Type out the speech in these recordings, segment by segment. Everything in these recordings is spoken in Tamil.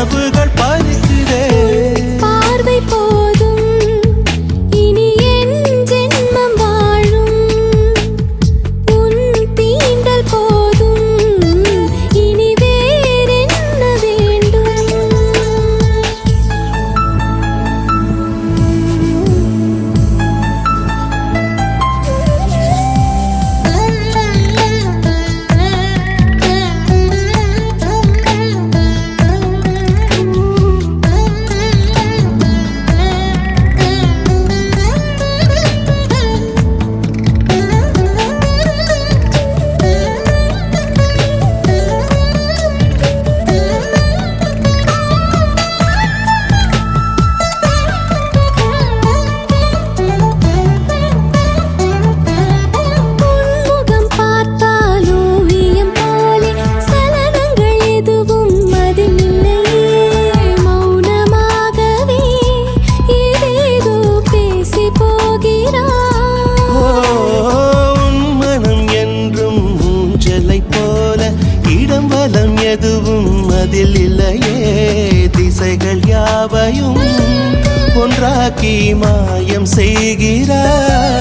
கனவுகள் பறிக்குதே. பார்வை போதும் இனி என் ஜென்மம் வாழும். உன் தீண்டல் போதும் இனி வேறென்ன வேண்டும். எதுவும் அதில் இல்லையே, திசைகள் யாவையும் ஒன்றாக்கி மாயம் செய்கிறாய்.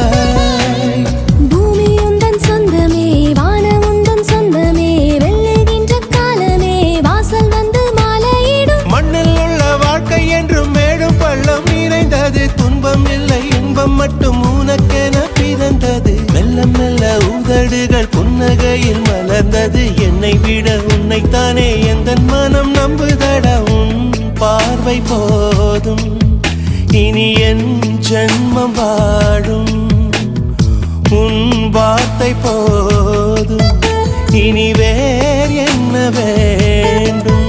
பூமி உந்தன் சொந்தமே, வானம் உந்தன் சொந்தமே, வெல்லுகின்ற காலமே வாசல் வந்து மாலையிடும். மண்ணில் உள்ள வாழ்க்கை என்றும் மேடும் பள்ளம் நிறைந்தது, துன்பம் இல்லை இன்பம் மட்டும் உனக்கென பிறந்தது. மெல்ல மெல்ல உதடுகள் புன்னகையில் மலர்ந்தது, என்னை விட உன்னைத்தானே எந்த மனம் நம்புதடா. உன் பார்வை போதும் இனி என் ஜென்மம் வாழும். உன் வார்த்தை போதும் இனி வேறு என்ன வேண்டும்.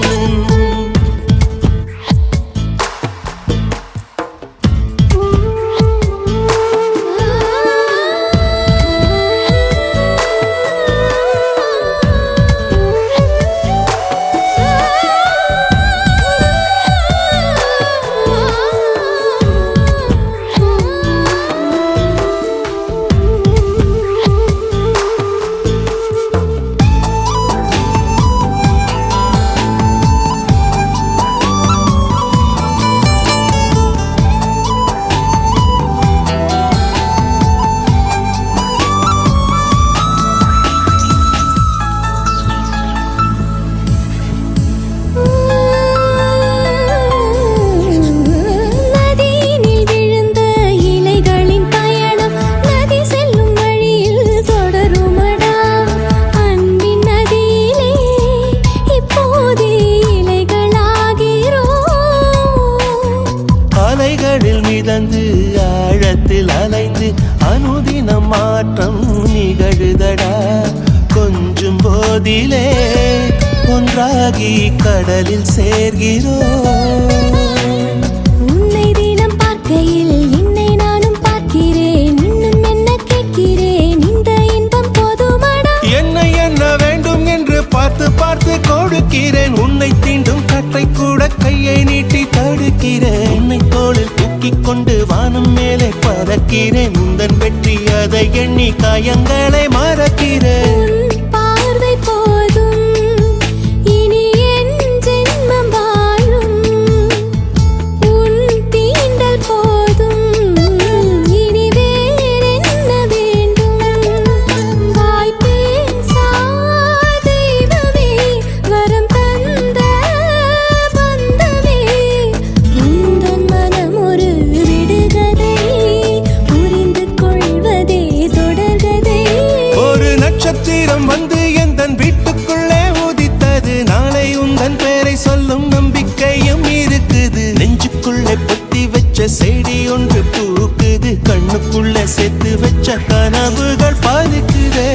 மிதந்து ஆழத்தில் அலைந்து அனுதினம் மாற்றம் நிகழுதடா. கொஞ்சம் போதிலே ஒன்றாகி கடலில் சேர்கிறோம். உன்னை தினம் பார்க்கையில் என்னை நானும் பார்க்கிறேன், இன்னும் என்ன கேட்கிறேன், இந்த இன்பம் போதுமடா. என்னை என்ன வேண்டும் என்று பார்த்து பார்த்து கொடுக்கிறேன், உன்னை தீண்டும் கற்றை கூட கையை நீட்டி தடுக்கிறேன். உன்னை தோளில் தூக்கிக் கொண்டு வானம் மேலே பறக்கிறேன், உந்தன் வெற்றி அதை எண்ணி காயங்களை மறக்கிறேன். பார்வை போதும் இனி என் ஜென்மம் வாழும். உன் தீண்டல் போதும் இனி வேறென்ன வேண்டும். வாய் பேசா தெய்வமே, வரம் தந்த பந்தமே, உந்தன் மனம் ஒரு விடுகதை, புரிந்து கொள்வதே தொடர்கதை. ஒரு நட்சத்திரம் வந்து எந்தன் வீட்டுக்குள்ளே உதித்தது, நாளை உந்தன் பேரை சொல்லும் நம்பிக்கையும் இருக்குது. நெஞ்சுக்குள்ளே பொத்தி வச்ச செடி ஒன்று பூக்குது, கண்ணுக்குள்ளே சேர்த்து வச்ச கனவுகள் பறிக்குதே.